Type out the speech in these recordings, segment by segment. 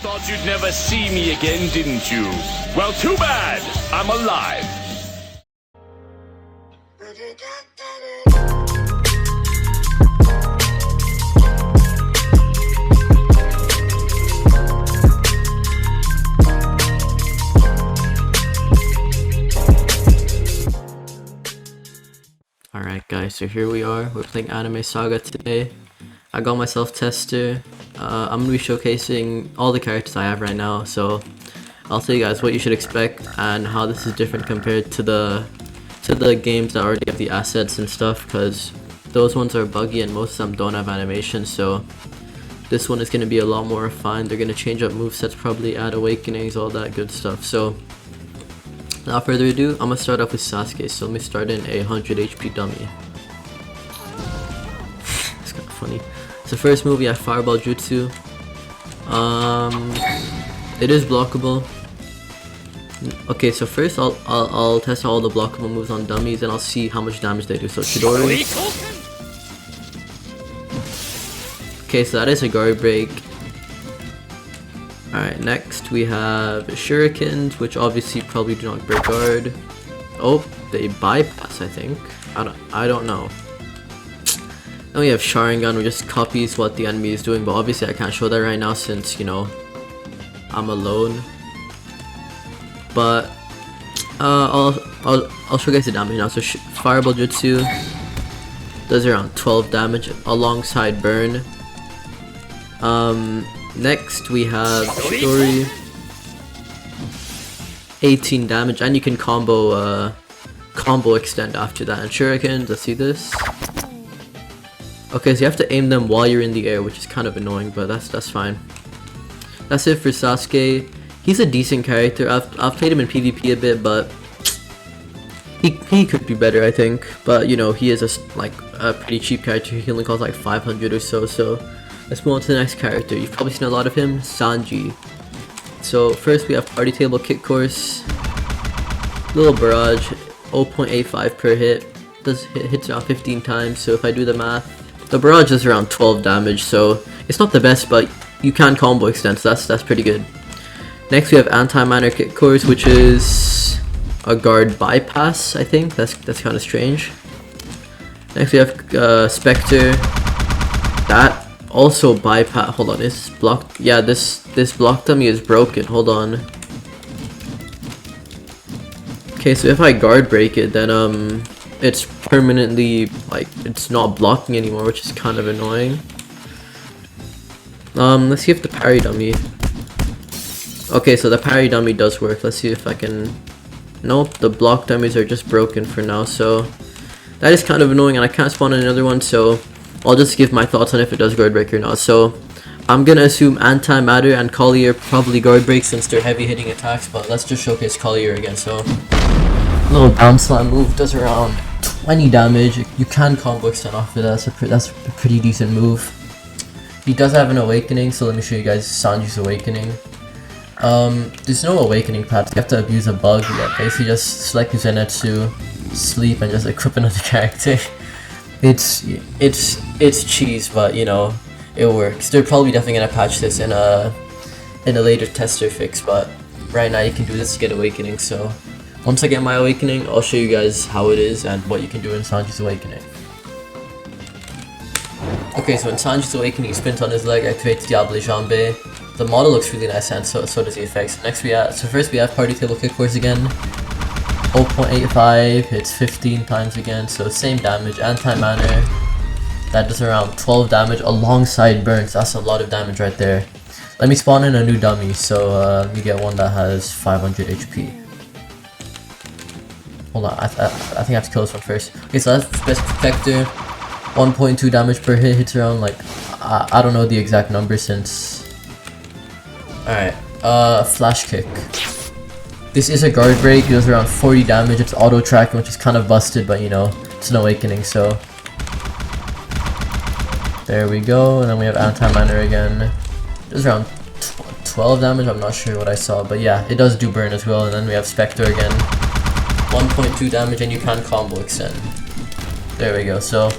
thought you'd never see me again, didn't you? Well, too bad. I'm alive. Alright guys, so here we are, we're playing Anime Saga today. I got myself tester. I'm going to be showcasing all the characters I have right now, so I'll tell you guys what you should expect and how this is different compared to the games that already have the assets and stuff, because those ones are buggy and most of them don't have animation, so this one is going to be a lot more refined. They're going to change up movesets, probably add awakenings, all that good stuff. So without further ado, I'm going to start off with Sasuke, so let me start in a 100 HP dummy. It's kind of funny. So first move, we have Fireball Jutsu. It is blockable. Okay, so first I'll test all the blockable moves on dummies and I'll see how much damage they do. So Chidori. Okay, so that is a guard break. Alright, next we have Shurikens, which obviously probably do not break guard. Oh, they bypass, I think. I don't know. Then we have Sharingan, which just copies what the enemy is doing, but obviously I can't show that right now since, you know, I'm alone. But I'll showcase the damage now. So Fireball Jutsu does around 12 damage alongside Burn. Next we have Chidori, 18 damage, and you can combo extend after that. And Shurikens, let's see this. Okay, so you have to aim them while you're in the air, which is kind of annoying, but that's fine. That's it for Sasuke. He's a decent character. I've played him in PvP a bit, but he could be better, I think. But you know, he is a pretty cheap character. He only costs like 500 or so. So let's move on to the next character. You've probably seen a lot of him, Sanji. So first we have Party Table Kick Course, little barrage, 0.85 per hit. Hits around 15 times. So if I do the math, the barrage is around 12 damage. So it's not the best, but you can combo extend. So that's pretty good. Next we have Anti-Manner Kick Course, which is a guard bypass, I think. That's kind of strange. Next we have Spectre. That also bypass. Hold on, is this blocked? Yeah, this block dummy is broken. Hold on. Okay, so if I guard break it, then it's permanently, like, it's not blocking anymore, which is kind of annoying. Let's see if the parry dummy. Okay, so the parry dummy does work. Let's see if I can. Nope, the block dummies are just broken for now, so that is kind of annoying, and I can't spawn another one, so I'll just give my thoughts on if it does guard break or not. So I'm gonna assume Anti-Matter and Collier probably guard break since they're heavy hitting attacks, but let's just showcase Collier again. So little down slam move does around 20 damage. You can combo extend off of that. That's a pretty decent move. He does have an awakening, so let me show you guys Sanji's awakening. There's no awakening path. You have to abuse a bug. Yeah, basically just select zenitsu, sleep, and just equip another character. It's cheese, but you know, it works. They're probably definitely gonna patch this in a later tester fix, but right now you can do this to get awakening. So once I get my awakening, I'll show you guys how it is and what you can do in Sanji's awakening. Okay, so in Sanji's awakening, he spins on his leg, activates Diable Jambe. The model looks really nice, and so does the effects. First we have Party Table Kick Course again. 0.85 hits 15 times again, so same damage. Anti-Manner, that does around 12 damage alongside burns. That's a lot of damage right there. Let me spawn in a new dummy, so let me get one that has 500 HP. Hold on, I think I have to kill this one first. Okay, so that's Spectre. 1.2 damage per hit, hits around like, I don't know the exact number since. Alright, Flash Kick. This is a guard break, it does around 40 damage, it's auto tracking, which is kind of busted, but you know, it's an awakening, so. There we go, and then we have Anti-Manner again. It does around 12 damage, I'm not sure what I saw, but yeah, it does do burn as well, and then we have Spectre again. 1.2 damage, and you can combo extend. There we go, so.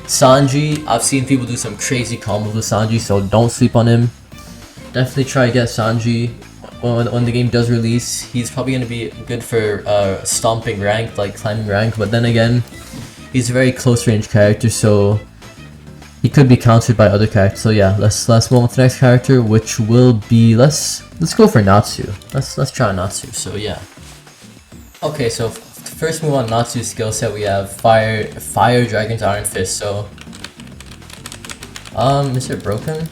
Sanji, I've seen people do some crazy combos with Sanji, so don't sleep on him. definitely try to get Sanji when the game does release. He's probably going to be good for stomping rank, like climbing rank, but then again, he's a very close range character, so he could be countered by other characters. So yeah, let's move on to the next character, which will be let's go for Natsu. Let's try Natsu. So yeah. Okay, so first move on Natsu's skill set, we have fire dragon's iron fist. So is it broken?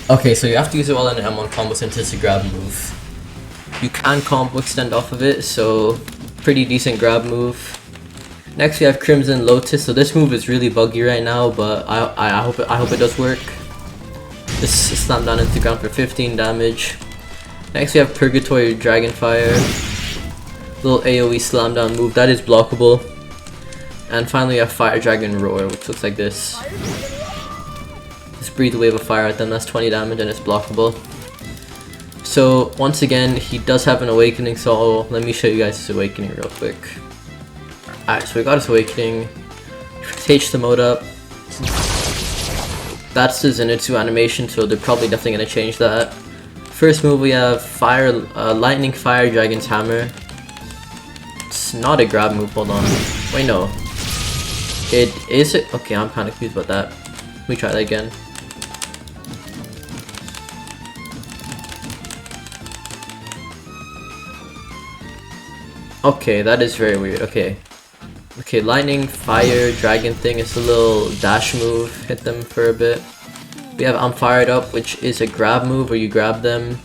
Okay, so you have to use it while in an M1 combo since it's a grab move. You can combo extend off of it, so pretty decent grab move. Next we have Crimson Lotus. So this move is really buggy right now, but I hope it does work. Just slam down into the ground for 15 damage. Next we have Purgatory Dragonfire. Little AoE slam down move that is blockable. And finally we have Fire Dragon Roar, which looks like this. Just breathe a wave of fire at them, that's 20 damage and it's blockable. So once again, he does have an awakening, so let me show you guys his awakening real quick. Alright, so we got his awakening. H the mode up. That's the zenitsu animation, so they're probably definitely going to change that. First move we have lightning fire dragon's hammer. It's not a grab move, hold on. Wait, no. It is it? Okay, I'm kind of confused about that. Let me try that again. Okay, that is very weird. Okay, lightning fire dragon thing is a little dash move. Hit them for a bit. We have I'm fired up, which is a grab move where you grab them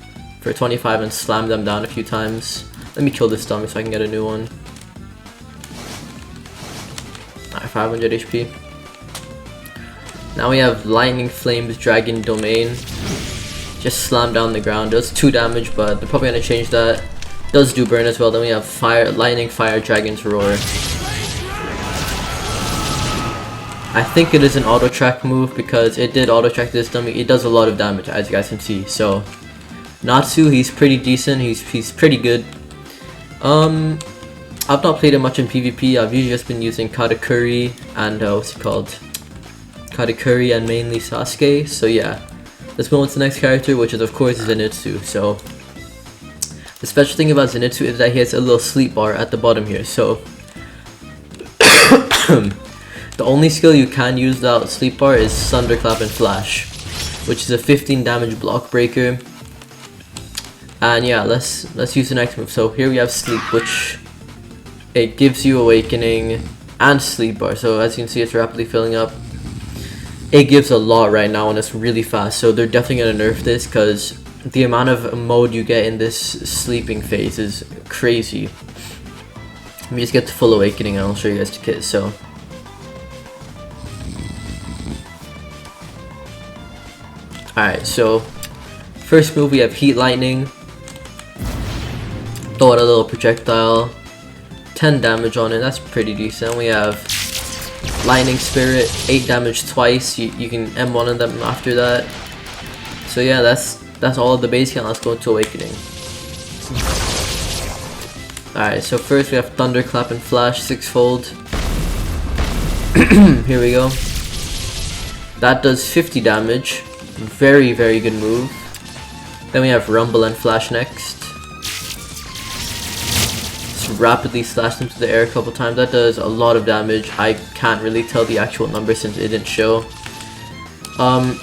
for 25 and slam them down a few times. Let me kill this dummy so I can get a new one. Alright, 500 HP. Now we have lightning flames dragon domain. Just slam down the ground. Does 2 damage, but they're probably gonna change that. Does do burn as well. Then we have lightning fire dragon's roar. I think it is an auto track move because it did auto track this dummy. It does a lot of damage, as you guys can see. So Natsu, he's pretty decent. He's pretty good. I've not played him much in PvP. I've usually just been using Katakuri and what's it called? Katakuri and mainly Sasuke. So yeah, let's move on to the next character, which is of course Zenitsu. So the special thing about Zenitsu is that he has a little sleep bar at the bottom here. So the only skill you can use without sleep bar is Thunderclap and Flash, which is a 15 damage block breaker. And yeah, let's use the next move. So here we have sleep, which it gives you awakening and sleep bar. So as you can see, it's rapidly filling up. It gives a lot right now and it's really fast. So they're definitely gonna nerf this because the amount of mode you get in this sleeping phase is crazy. Let me just get to full awakening and I'll show you guys the kit. So alright, so first move we have Heat Lightning. Throw out a little projectile. 10 damage on it, that's pretty decent. We have Lightning Spirit, 8 damage twice. You can M1 of them after that. So yeah, that's all of the base count. Let's go into Awakening. Alright, so first we have Thunderclap and Flash, 6-fold. Here we go. That does 50 damage. Very, very good move. Then we have Rumble and Flash next. Just rapidly slash them to the air a couple times. That does a lot of damage. I can't really tell the actual number since it didn't show.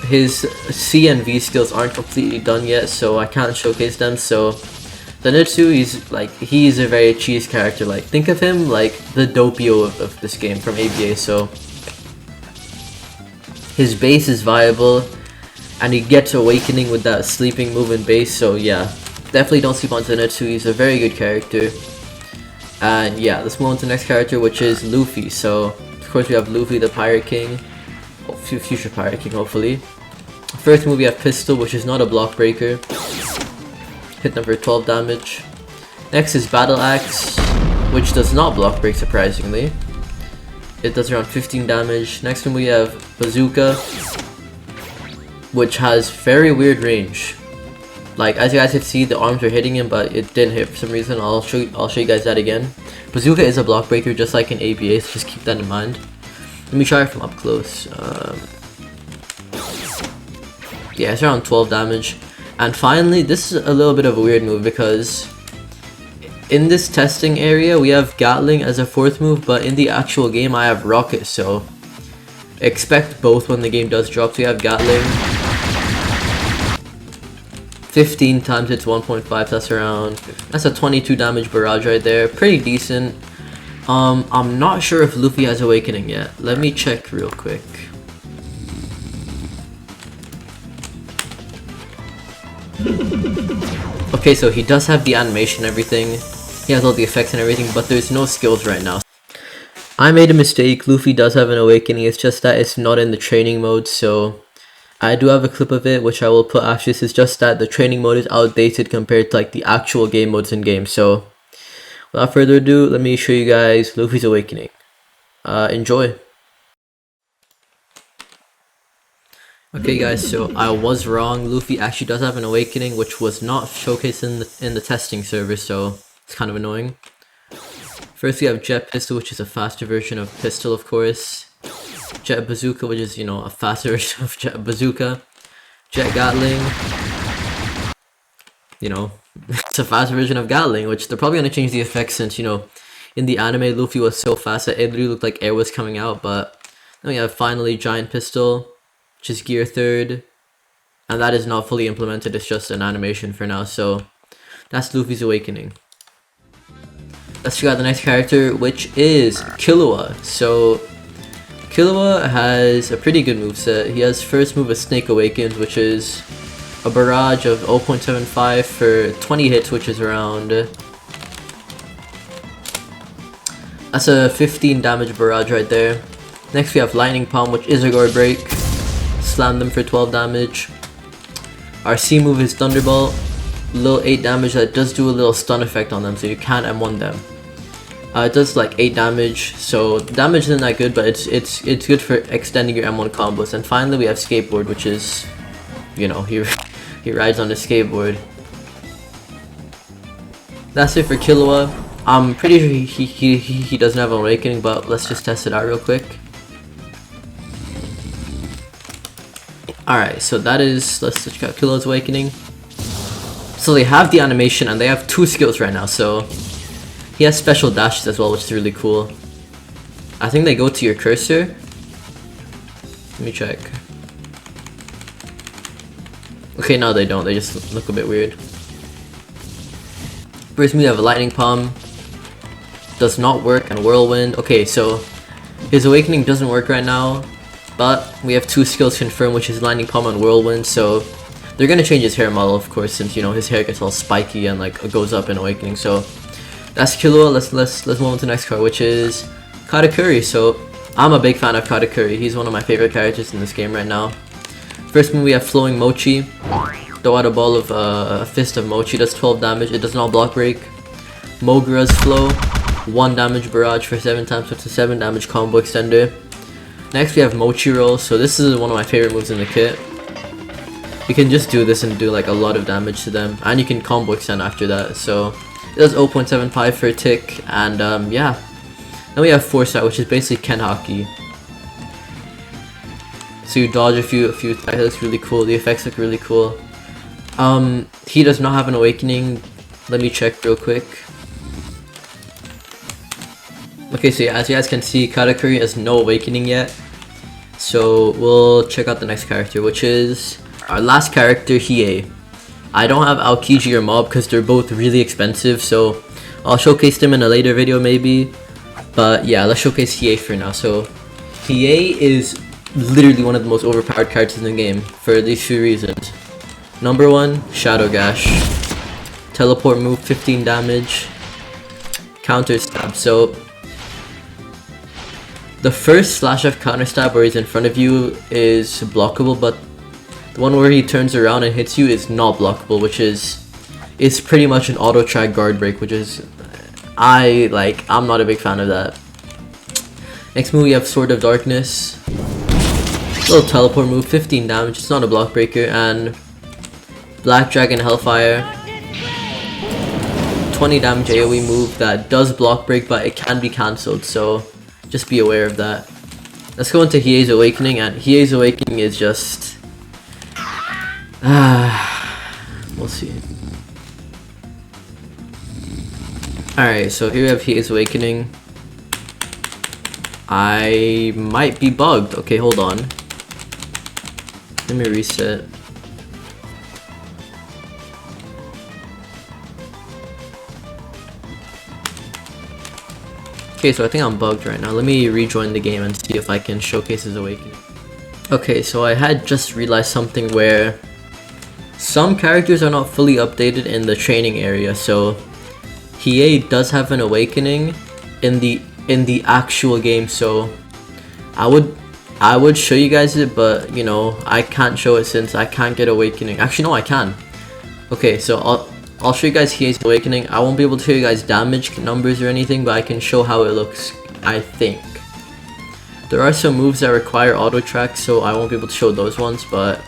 His C and V skills aren't completely done yet, so I can't showcase them. So Zenitsu, he's a very cheese character. Like, think of him like the Doppio of this game from ABA. So his base is viable, and he gets awakening with that sleeping move in base. So yeah, definitely don't sleep on Zenitsu. He's a very good character. And yeah, let's move on to the next character, which is Luffy. So of course we have Luffy, the Pirate King. Future Pirate King, hopefully. First move we have Pistol, which is not a block breaker. Hit number 12 damage. Next is Battle Axe, which does not block break, surprisingly. It does around 15 damage. Next one we have Bazooka, which has very weird range. Like, as you guys can see, the arms are hitting him, but it didn't hit for some reason. I'll show you guys that again. Bazooka is a block breaker, just like in ABA, so just keep that in mind. Let me try it from up close. Yeah, it's around 12 damage. And finally, this is a little bit of a weird move because in this testing area we have Gatling as a 4th move, but in the actual game I have Rocket, so expect both when the game does drop. So you have Gatling, 15 times hits 1.5, that's a 22 damage barrage right there, pretty decent. I'm not sure if Luffy has Awakening yet. Let me check real quick. Okay, so he does have the animation and everything. He has all the effects and everything, but there's no skills right now. I made a mistake. Luffy does have an Awakening, it's just that it's not in the training mode, so I do have a clip of it, which I will put after this. It's just that the training mode is outdated compared to like the actual game modes in game. So without further ado, let me show you guys Luffy's Awakening. Enjoy. Okay guys, so I was wrong. Luffy actually does have an Awakening, which was not showcased in the testing server, so it's kind of annoying. First we have Jet Pistol, which is a faster version of Pistol, of course. Jet Bazooka, which is, you know, a faster version of Jet Bazooka. Jet Gatling, you know, it's a faster version of Gatling, which they're probably going to change the effects since, you know, in the anime Luffy was so fast that it literally looked like air was coming out. But then we have finally Giant Pistol, which is Gear 3rd, and that is not fully implemented, it's just an animation for now. So that's Luffy's Awakening. Let's check out the next character, which is Killua. So Killua has a pretty good moveset. He has first move of Snake Awakens, which is a barrage of 0.75 for 20 hits, which is around... that's a 15 damage barrage right there. Next we have Lightning Palm, which is a guard break. Slam them for 12 damage. Our C move is Thunderbolt. Little 8 damage that does do a little stun effect on them, so you can't M1 them. It does like 8 damage, so damage isn't that good, but it's good for extending your M1 combos. And finally we have Skateboard, which is, you know, he rides on a skateboard. That's it for Killua. I'm pretty sure he doesn't have an Awakening, but let's just test it out real quick. Alright, so that is, let's check out Killua's Awakening. So they have the animation and they have 2 skills right now, so he has special dashes as well, which is really cool. I think they go to your cursor. Let me check. Okay, no they don't, they just look a bit weird. First we have a Lightning Palm. Does not work, and Whirlwind. Okay, so his Awakening doesn't work right now, but we have 2 skills confirmed, which is Lightning Palm and Whirlwind, so they're gonna change his hair model, of course, since, you know, his hair gets all spiky and like goes up in Awakening. So that's Killua. Let's move on to the next card, which is Katakuri. So I'm a big fan of Katakuri. He's one of my favorite characters in this game right now. First move we have Flowing Mochi. Throw out a ball of a fist of Mochi. Does 12 damage. It does not block break. Mogura's Flow. 1 damage barrage for 7 times, so it's a 7 damage combo extender. Next we have Mochi Roll. So this is one of my favorite moves in the kit. You can just do this and do like a lot of damage to them, and you can combo extend after that. So it does 0.75 for a tick, and yeah. Then we have Foresight, which is basically Ken Haki. So you dodge a few attacks. It looks really cool. The effects look really cool. He does not have an Awakening. Let me check real quick. Okay, so yeah, as you guys can see, Katakuri has no Awakening yet. So we'll check out the next character, which is our last character, Hiei. I don't have Aokiji or Mob because they're both really expensive, so I'll showcase them in a later video maybe. But yeah, let's showcase Hiei for now. So Hiei is literally one of the most overpowered characters in the game for these few reasons. Number 1, Shadow Gash. Teleport move, 15 damage. Counter stab. So the first slash of counter stab where he's in front of you is blockable, but the one where he turns around and hits you is not blockable, which is pretty much an auto track guard break, which is I'm not a big fan of that. Next move we have Sword of Darkness. Little teleport move, 15 damage, it's not a block breaker. And Black Dragon Hellfire, 20 damage AoE move that does block break, but it can be cancelled, so just be aware of that. Let's go into Hiei's Awakening, and Hiei's Awakening is just see. Alright, so here we have He is Awakening. I might be bugged. Okay, hold on. Let me reset. Okay, so I think I'm bugged right now. Let me rejoin the game and see if I can showcase his awakening. Okay, so I had just realized something where some characters are not fully updated in the training area. So Hiei does have an awakening in the actual game. So I would show you guys it, but you know, I can't show it since I can't get awakening. Actually, no, I can. Okay, so I'll show you guys Hiei's awakening. I won't be able to show you guys damage numbers or anything, but I can show how it looks, I think. There are some moves that require auto track, so I won't be able to show those ones, but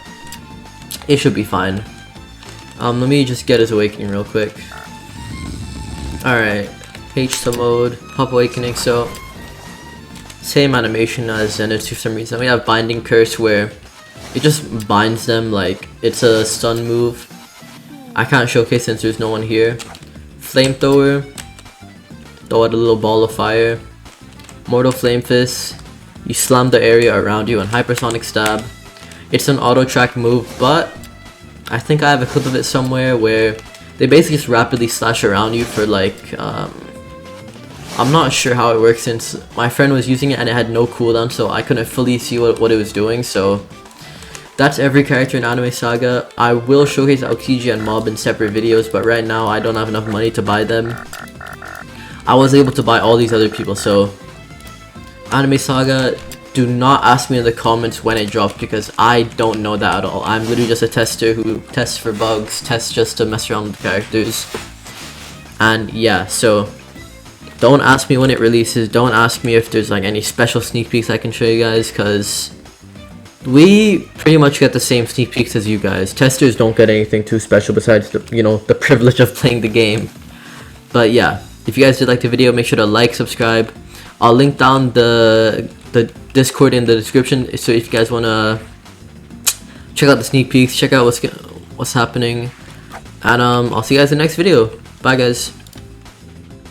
it should be fine. Let me just get his awakening real quick. Alright, page to mode, pop awakening. So same animation as zenitsu for some reason. We have binding curse where it just binds them like it's a stun move. I can't showcase since there's no one here. Flamethrower, throw out a little ball of fire. Mortal Flame Fist, you slam the area around you, and Hypersonic Stab. It's an auto track move, but I think I have a clip of it somewhere where they basically just rapidly slash around you for like, I'm not sure how it works since my friend was using it and it had no cooldown, so I couldn't fully see what it was doing. So that's every character in Anime Saga. I will showcase Aokiji and Mob in separate videos, but right now I don't have enough money to buy them. I was able to buy all these other people, so Anime Saga, do not ask me in the comments when it dropped because I don't know that at all. I'm literally just a tester who tests for bugs, tests just to mess around with the characters. And yeah, so don't ask me when it releases, don't ask me if there's like any special sneak peeks I can show you guys, because we pretty much get the same sneak peeks as you guys. Testers don't get anything too special besides the, you know, the privilege of playing the game. But yeah, if you guys did like the video, make sure to like, subscribe. I'll link down the Discord in the description, so if you guys wanna check out the sneak peeks, check out what's happening, and I'll see you guys in the next video. Bye guys.